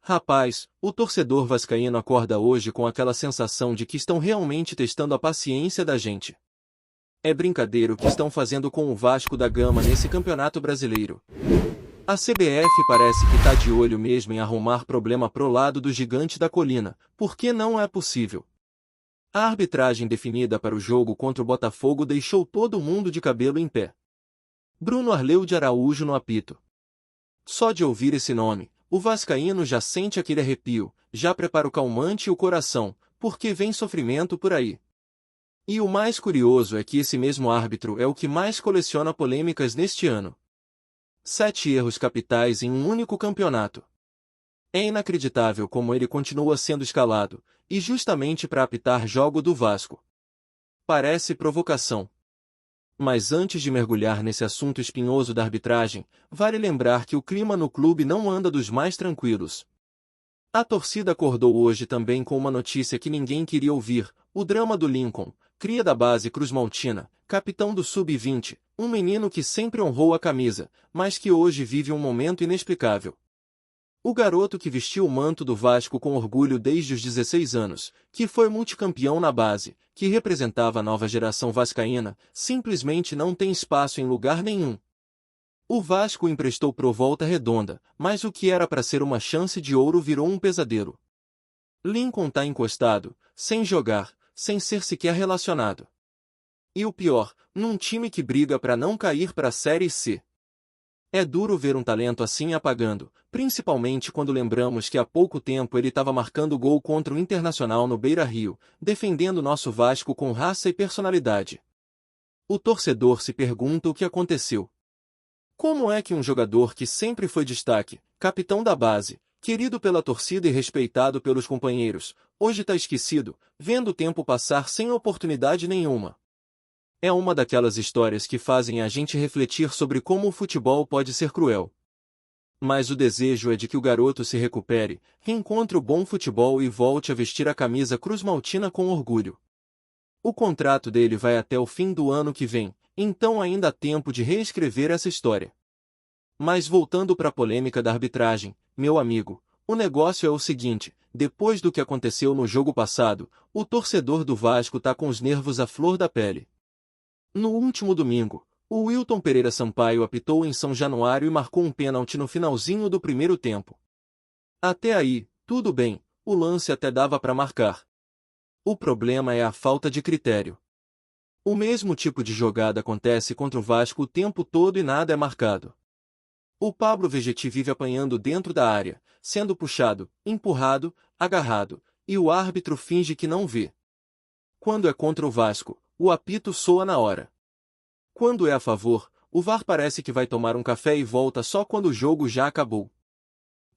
Rapaz, o torcedor vascaíno acorda hoje com aquela sensação de que estão realmente testando a paciência da gente. É brincadeira o que estão fazendo com o Vasco da Gama nesse campeonato brasileiro. A CBF parece que tá de olho mesmo em arrumar problema pro lado do gigante da colina, porque não é possível. A arbitragem definida para o jogo contra o Botafogo deixou todo mundo de cabelo em pé. Bruno Arleu de Araújo no apito. Só de ouvir esse nome, o vascaíno já sente aquele arrepio, já prepara o calmante e o coração, porque vem sofrimento por aí. E o mais curioso é que esse mesmo árbitro é o que mais coleciona polêmicas neste ano. 7 erros capitais em um único campeonato. É inacreditável como ele continua sendo escalado, e justamente para apitar jogo do Vasco. Parece provocação. Mas antes de mergulhar nesse assunto espinhoso da arbitragem, vale lembrar que o clima no clube não anda dos mais tranquilos. A torcida acordou hoje também com uma notícia que ninguém queria ouvir: o drama do Lincoln, cria da base cruzmaltina, capitão do Sub-20, um menino que sempre honrou a camisa, mas que hoje vive um momento inexplicável. O garoto que vestiu o manto do Vasco com orgulho desde os 16 anos, que foi multicampeão na base, que representava a nova geração vascaína, simplesmente não tem espaço em lugar nenhum. O Vasco o emprestou pro Volta Redonda, mas o que era para ser uma chance de ouro virou um pesadelo. Lincoln tá encostado, sem jogar, sem ser sequer relacionado. E o pior, num time que briga para não cair para a Série C. É duro ver um talento assim apagando, principalmente quando lembramos que há pouco tempo ele estava marcando gol contra o Internacional no Beira-Rio, defendendo nosso Vasco com raça e personalidade. O torcedor se pergunta o que aconteceu. Como é que um jogador que sempre foi destaque, capitão da base, querido pela torcida e respeitado pelos companheiros, hoje está esquecido, vendo o tempo passar sem oportunidade nenhuma? É uma daquelas histórias que fazem a gente refletir sobre como o futebol pode ser cruel. Mas o desejo é de que o garoto se recupere, reencontre o bom futebol e volte a vestir a camisa cruzmaltina com orgulho. O contrato dele vai até o fim do ano que vem, então ainda há tempo de reescrever essa história. Mas voltando para a polêmica da arbitragem, meu amigo, o negócio é o seguinte: depois do que aconteceu no jogo passado, o torcedor do Vasco tá com os nervos à flor da pele. No último domingo, o Wilton Pereira Sampaio apitou em São Januário e marcou um pênalti no finalzinho do primeiro tempo. Até aí, tudo bem, o lance até dava para marcar. O problema é a falta de critério. O mesmo tipo de jogada acontece contra o Vasco o tempo todo e nada é marcado. O Pablo Vegetti vive apanhando dentro da área, sendo puxado, empurrado, agarrado, e o árbitro finge que não vê. Quando é contra o Vasco, o apito soa na hora. Quando é a favor, o VAR parece que vai tomar um café e volta só quando o jogo já acabou.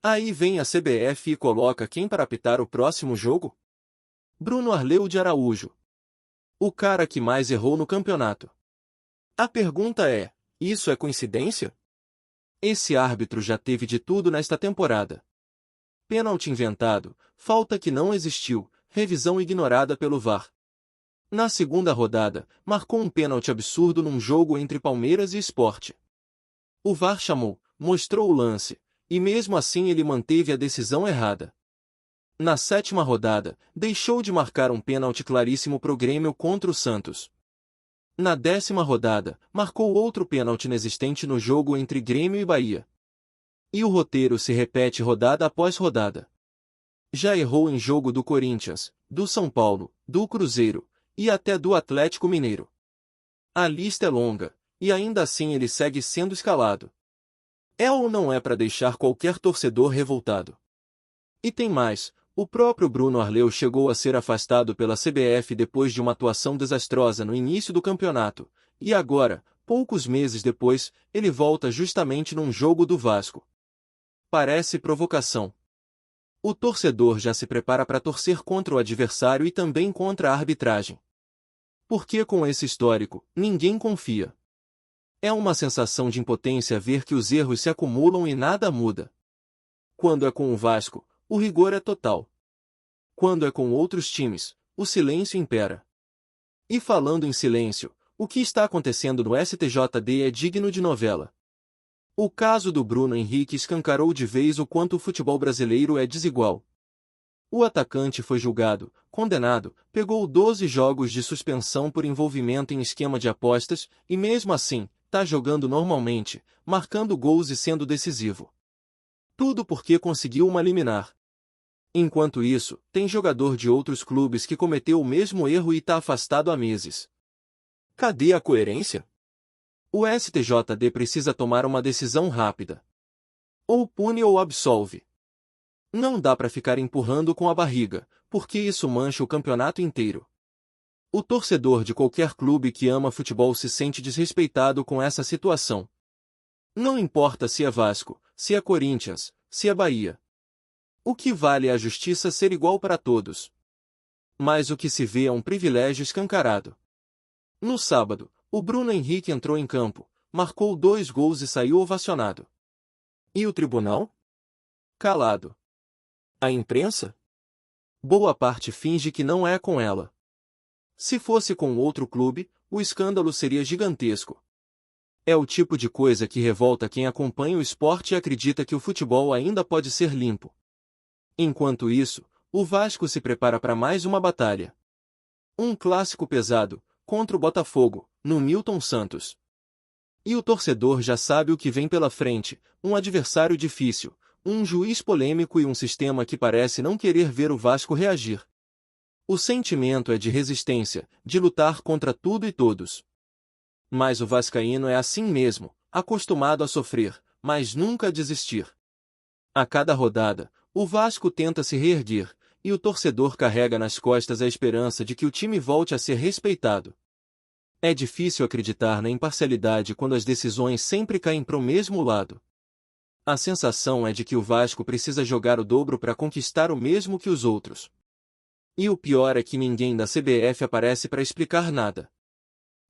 Aí vem a CBF e coloca quem para apitar o próximo jogo? Bruno Arleu de Araújo. O cara que mais errou no campeonato. A pergunta é: isso é coincidência? Esse árbitro já teve de tudo nesta temporada. Pênalti inventado, falta que não existiu, revisão ignorada pelo VAR. Na segunda rodada, marcou um pênalti absurdo num jogo entre Palmeiras e Sport. O VAR chamou, mostrou o lance, e mesmo assim ele manteve a decisão errada. Na sétima rodada, deixou de marcar um pênalti claríssimo pro Grêmio contra o Santos. Na 10ª rodada, marcou outro pênalti inexistente no jogo entre Grêmio e Bahia. E o roteiro se repete rodada após rodada. Já errou em jogo do Corinthians, do São Paulo, do Cruzeiro, e até do Atlético Mineiro. A lista é longa, e ainda assim ele segue sendo escalado. É ou não é para deixar qualquer torcedor revoltado? E tem mais, o próprio Bruno Arleu chegou a ser afastado pela CBF depois de uma atuação desastrosa no início do campeonato, e agora, poucos meses depois, ele volta justamente num jogo do Vasco. Parece provocação. O torcedor já se prepara para torcer contra o adversário e também contra a arbitragem. Porque com esse histórico, ninguém confia. É uma sensação de impotência ver que os erros se acumulam e nada muda. Quando é com o Vasco, o rigor é total. Quando é com outros times, o silêncio impera. E falando em silêncio, o que está acontecendo no STJD é digno de novela. O caso do Bruno Henrique escancarou de vez o quanto o futebol brasileiro é desigual. O atacante foi julgado, condenado, pegou 12 jogos de suspensão por envolvimento em esquema de apostas, e mesmo assim, tá jogando normalmente, marcando gols e sendo decisivo. Tudo porque conseguiu uma liminar. Enquanto isso, tem jogador de outros clubes que cometeu o mesmo erro e tá afastado há meses. Cadê a coerência? O STJD precisa tomar uma decisão rápida. Ou pune ou absolve. Não dá para ficar empurrando com a barriga, porque isso mancha o campeonato inteiro. O torcedor de qualquer clube que ama futebol se sente desrespeitado com essa situação. Não importa se é Vasco, se é Corinthians, se é Bahia. O que vale é a justiça ser igual para todos. Mas o que se vê é um privilégio escancarado. No sábado, o Bruno Henrique entrou em campo, marcou 2 gols e saiu ovacionado. E o tribunal? Calado. A imprensa? Boa parte finge que não é com ela. Se fosse com outro clube, o escândalo seria gigantesco. É o tipo de coisa que revolta quem acompanha o esporte e acredita que o futebol ainda pode ser limpo. Enquanto isso, o Vasco se prepara para mais uma batalha. Um clássico pesado, contra o Botafogo, no Newton Santos. E o torcedor já sabe o que vem pela frente, um adversário difícil, um juiz polêmico e um sistema que parece não querer ver o Vasco reagir. O sentimento é de resistência, de lutar contra tudo e todos. Mas o vascaíno é assim mesmo, acostumado a sofrer, mas nunca a desistir. A cada rodada, o Vasco tenta se reerguer, e o torcedor carrega nas costas a esperança de que o time volte a ser respeitado. É difícil acreditar na imparcialidade quando as decisões sempre caem para o mesmo lado. A sensação é de que o Vasco precisa jogar o dobro para conquistar o mesmo que os outros. E o pior é que ninguém da CBF aparece para explicar nada.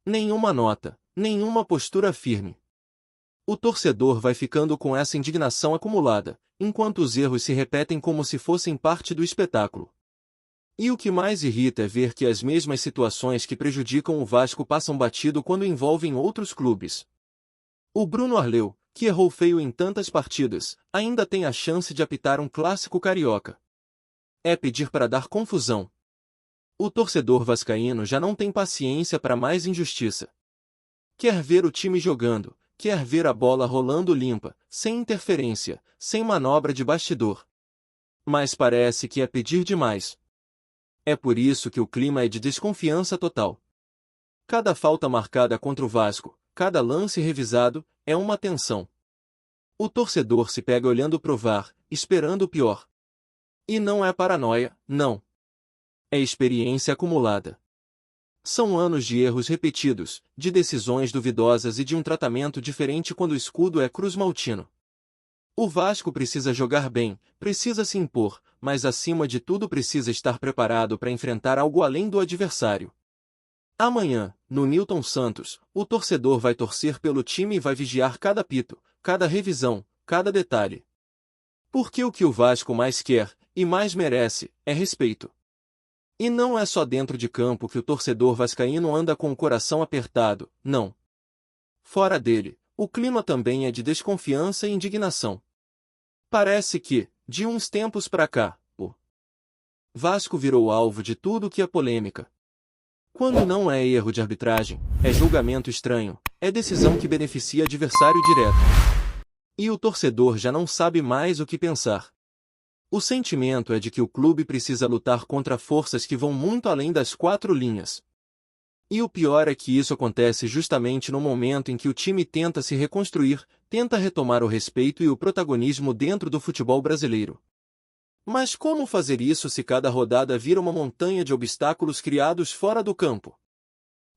Nenhuma nota, nenhuma postura firme. O torcedor vai ficando com essa indignação acumulada, enquanto os erros se repetem como se fossem parte do espetáculo. E o que mais irrita é ver que as mesmas situações que prejudicam o Vasco passam batido quando envolvem outros clubes. O Bruno Arleu, que errou feio em tantas partidas, ainda tem a chance de apitar um clássico carioca. É pedir para dar confusão. O torcedor vascaíno já não tem paciência para mais injustiça. Quer ver o time jogando, quer ver a bola rolando limpa, sem interferência, sem manobra de bastidor. Mas parece que é pedir demais. É por isso que o clima é de desconfiança total. Cada falta marcada contra o Vasco, cada lance revisado, é uma tensão. O torcedor se pega olhando pro VAR, esperando o pior. E não é paranoia, não. É experiência acumulada. São anos de erros repetidos, de decisões duvidosas e de um tratamento diferente quando o escudo é cruz-maltino. O Vasco precisa jogar bem, precisa se impor, mas acima de tudo precisa estar preparado para enfrentar algo além do adversário. Amanhã, no Newton Santos, o torcedor vai torcer pelo time e vai vigiar cada apito, cada revisão, cada detalhe. Porque o que o Vasco mais quer, e mais merece, é respeito. E não é só dentro de campo que o torcedor vascaíno anda com o coração apertado, não. Fora dele, o clima também é de desconfiança e indignação. Parece que, de uns tempos pra cá, o Vasco virou alvo de tudo que é polêmica. Quando não é erro de arbitragem, é julgamento estranho, é decisão que beneficia adversário direto. E o torcedor já não sabe mais o que pensar. O sentimento é de que o clube precisa lutar contra forças que vão muito além das 4 linhas. E o pior é que isso acontece justamente no momento em que o time tenta se reconstruir, tenta retomar o respeito e o protagonismo dentro do futebol brasileiro. Mas como fazer isso se cada rodada vira uma montanha de obstáculos criados fora do campo?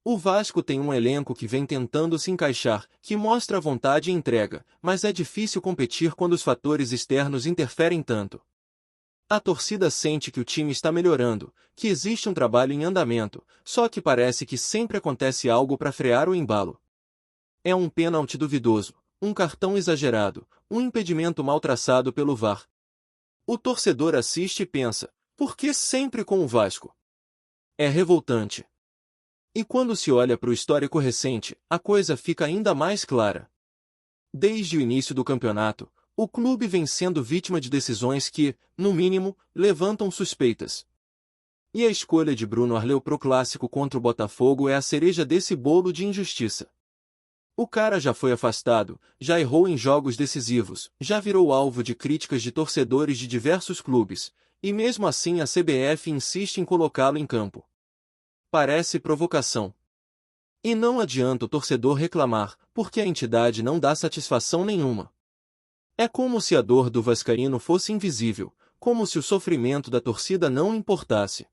O Vasco tem um elenco que vem tentando se encaixar, que mostra vontade e entrega, mas é difícil competir quando os fatores externos interferem tanto. A torcida sente que o time está melhorando, que existe um trabalho em andamento, só que parece que sempre acontece algo para frear o embalo. É um pênalti duvidoso, um cartão exagerado, um impedimento mal traçado pelo VAR. O torcedor assiste e pensa, por que sempre com o Vasco? É revoltante. E quando se olha para o histórico recente, a coisa fica ainda mais clara. Desde o início do campeonato, o clube vem sendo vítima de decisões que, no mínimo, levantam suspeitas. E a escolha de Bruno Arleu pro clássico contra o Botafogo é a cereja desse bolo de injustiça. O cara já foi afastado, já errou em jogos decisivos, já virou alvo de críticas de torcedores de diversos clubes, e mesmo assim a CBF insiste em colocá-lo em campo. Parece provocação. E não adianta o torcedor reclamar, porque a entidade não dá satisfação nenhuma. É como se a dor do vascaíno fosse invisível, como se o sofrimento da torcida não importasse.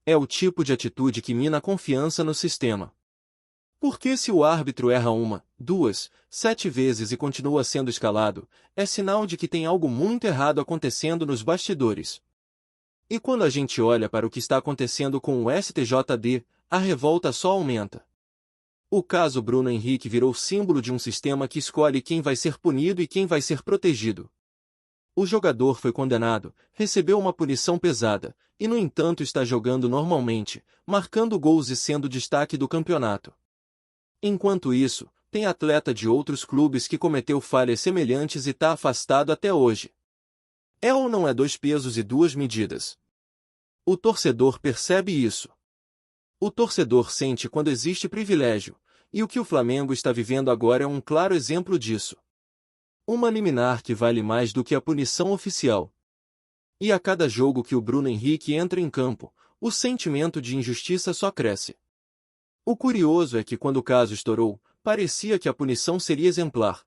É o tipo de atitude que mina a confiança no sistema. Porque se o árbitro erra 1, 2, 7 vezes e continua sendo escalado, é sinal de que tem algo muito errado acontecendo nos bastidores. E quando a gente olha para o que está acontecendo com o STJD, a revolta só aumenta. O caso Bruno Henrique virou símbolo de um sistema que escolhe quem vai ser punido e quem vai ser protegido. O jogador foi condenado, recebeu uma punição pesada, e no entanto está jogando normalmente, marcando gols e sendo destaque do campeonato. Enquanto isso, tem atleta de outros clubes que cometeu falhas semelhantes e está afastado até hoje. É ou não é 2 pesos e 2 medidas? O torcedor percebe isso. O torcedor sente quando existe privilégio, e o que o Flamengo está vivendo agora é um claro exemplo disso. Uma liminar que vale mais do que a punição oficial. E a cada jogo que o Bruno Henrique entra em campo, o sentimento de injustiça só cresce. O curioso é que quando o caso estourou, parecia que a punição seria exemplar.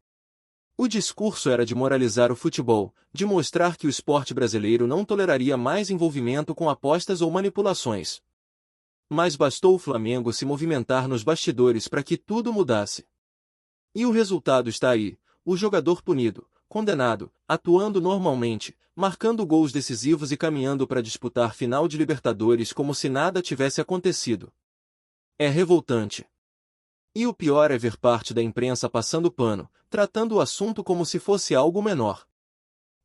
O discurso era de moralizar o futebol, de mostrar que o esporte brasileiro não toleraria mais envolvimento com apostas ou manipulações. Mas bastou o Flamengo se movimentar nos bastidores para que tudo mudasse. E o resultado está aí, o jogador punido, condenado, atuando normalmente, marcando gols decisivos e caminhando para disputar final de Libertadores como se nada tivesse acontecido. É revoltante. E o pior é ver parte da imprensa passando pano, tratando o assunto como se fosse algo menor.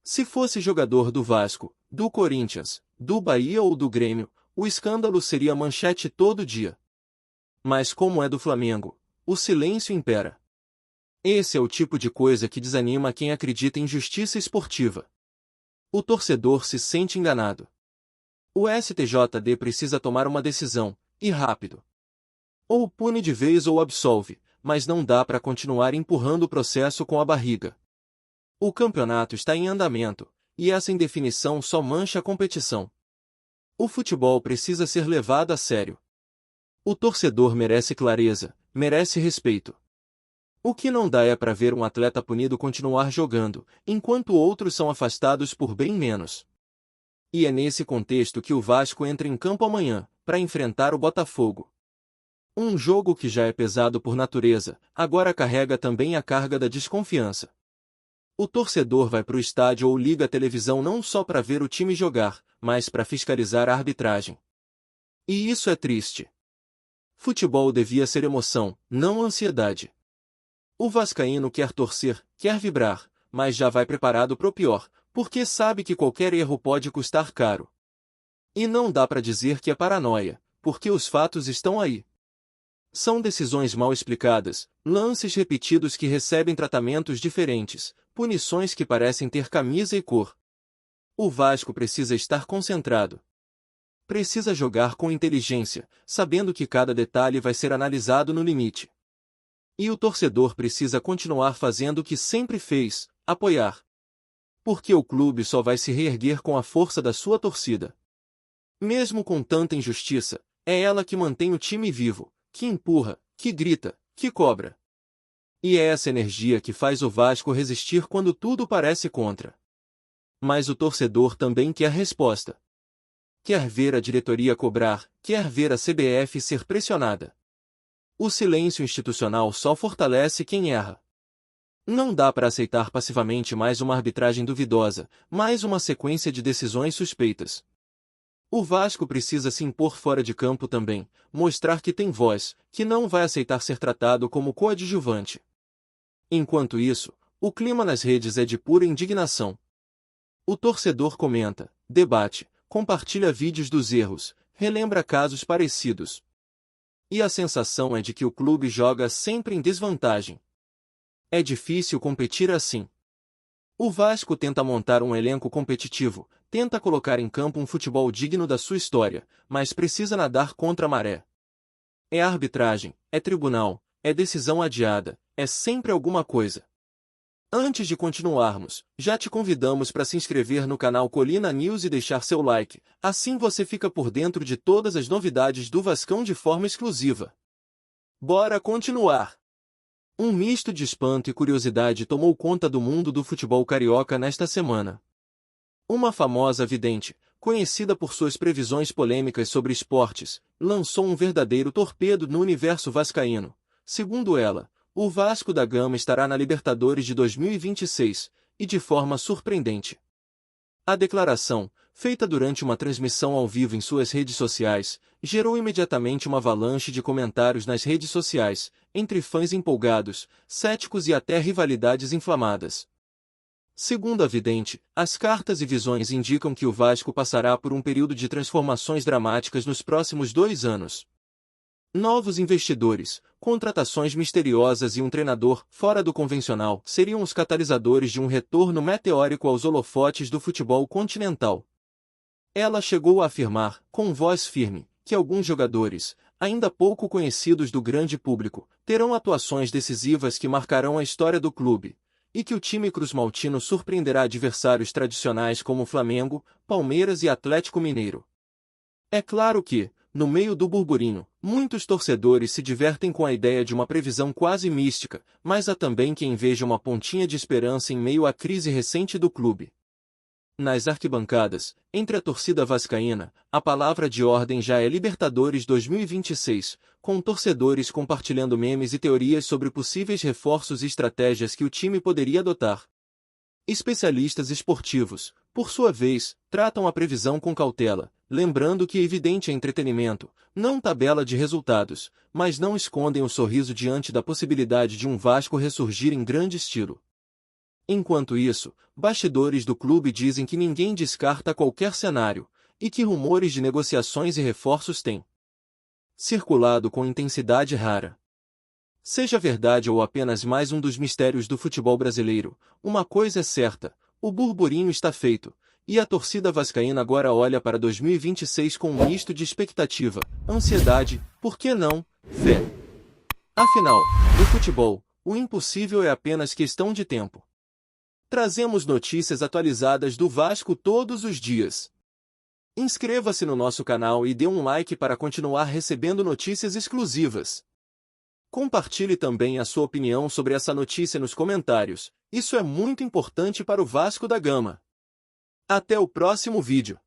Se fosse jogador do Vasco, do Corinthians, do Bahia ou do Grêmio, o escândalo seria manchete todo dia. Mas como é do Flamengo, o silêncio impera. Esse é o tipo de coisa que desanima quem acredita em justiça esportiva. O torcedor se sente enganado. O STJD precisa tomar uma decisão, e rápido. Ou pune de vez ou absolve, mas não dá para continuar empurrando o processo com a barriga. O campeonato está em andamento, e essa indefinição só mancha a competição. O futebol precisa ser levado a sério. O torcedor merece clareza, merece respeito. O que não dá é para ver um atleta punido continuar jogando, enquanto outros são afastados por bem menos. E é nesse contexto que o Vasco entra em campo amanhã, para enfrentar o Botafogo. Um jogo que já é pesado por natureza, agora carrega também a carga da desconfiança. O torcedor vai para o estádio ou liga a televisão não só para ver o time jogar, mas para fiscalizar a arbitragem. E isso é triste. Futebol devia ser emoção, não ansiedade. O vascaíno quer torcer, quer vibrar, mas já vai preparado para o pior, porque sabe que qualquer erro pode custar caro. E não dá para dizer que é paranoia, porque os fatos estão aí. São decisões mal explicadas, lances repetidos que recebem tratamentos diferentes, punições que parecem ter camisa e cor. O Vasco precisa estar concentrado. Precisa jogar com inteligência, sabendo que cada detalhe vai ser analisado no limite. E o torcedor precisa continuar fazendo o que sempre fez, apoiar. Porque o clube só vai se reerguer com a força da sua torcida. Mesmo com tanta injustiça, é ela que mantém o time vivo, que empurra, que grita, que cobra. E é essa energia que faz o Vasco resistir quando tudo parece contra. Mas o torcedor também quer resposta. Quer ver a diretoria cobrar, quer ver a CBF ser pressionada. O silêncio institucional só fortalece quem erra. Não dá para aceitar passivamente mais uma arbitragem duvidosa, mais uma sequência de decisões suspeitas. O Vasco precisa se impor fora de campo também, mostrar que tem voz, que não vai aceitar ser tratado como coadjuvante. Enquanto isso, o clima nas redes é de pura indignação. O torcedor comenta, debate, compartilha vídeos dos erros, relembra casos parecidos. E a sensação é de que o clube joga sempre em desvantagem. É difícil competir assim. O Vasco tenta montar um elenco competitivo, tenta colocar em campo um futebol digno da sua história, mas precisa nadar contra a maré. É arbitragem, é tribunal, é decisão adiada, é sempre alguma coisa. Antes de continuarmos, já te convidamos para se inscrever no canal Colina News e deixar seu like, assim você fica por dentro de todas as novidades do Vascão de forma exclusiva. Bora continuar! Um misto de espanto e curiosidade tomou conta do mundo do futebol carioca nesta semana. Uma famosa vidente, conhecida por suas previsões polêmicas sobre esportes, lançou um verdadeiro torpedo no universo vascaíno. Segundo ela, o Vasco da Gama estará na Libertadores de 2026, e de forma surpreendente. A declaração, feita durante uma transmissão ao vivo em suas redes sociais, gerou imediatamente uma avalanche de comentários nas redes sociais, entre fãs empolgados, céticos e até rivalidades inflamadas. Segundo a vidente, as cartas e visões indicam que o Vasco passará por um período de transformações dramáticas nos próximos 2 anos. Novos investidores, contratações misteriosas e um treinador fora do convencional seriam os catalisadores de um retorno meteórico aos holofotes do futebol continental. Ela chegou a afirmar, com voz firme, que alguns jogadores, ainda pouco conhecidos do grande público, terão atuações decisivas que marcarão a história do clube, e que o time cruzmaltino surpreenderá adversários tradicionais como Flamengo, Palmeiras e Atlético Mineiro. É claro que, no meio do burburinho, muitos torcedores se divertem com a ideia de uma previsão quase mística, mas há também quem veja uma pontinha de esperança em meio à crise recente do clube. Nas arquibancadas, entre a torcida vascaína, a palavra de ordem já é Libertadores 2026, com torcedores compartilhando memes e teorias sobre possíveis reforços e estratégias que o time poderia adotar. Especialistas esportivos, por sua vez, tratam a previsão com cautela, lembrando que evidente é entretenimento, não tabela de resultados, mas não escondem o sorriso diante da possibilidade de um Vasco ressurgir em grande estilo. Enquanto isso, bastidores do clube dizem que ninguém descarta qualquer cenário, e que rumores de negociações e reforços têm circulado com intensidade rara. Seja verdade ou apenas mais um dos mistérios do futebol brasileiro, uma coisa é certa, o burburinho está feito, e a torcida vascaína agora olha para 2026 com um misto de expectativa, ansiedade, por que não, fé. Afinal, no futebol, o impossível é apenas questão de tempo. Trazemos notícias atualizadas do Vasco todos os dias. Inscreva-se no nosso canal e dê um like para continuar recebendo notícias exclusivas. Compartilhe também a sua opinião sobre essa notícia nos comentários, isso é muito importante para o Vasco da Gama. Até o próximo vídeo.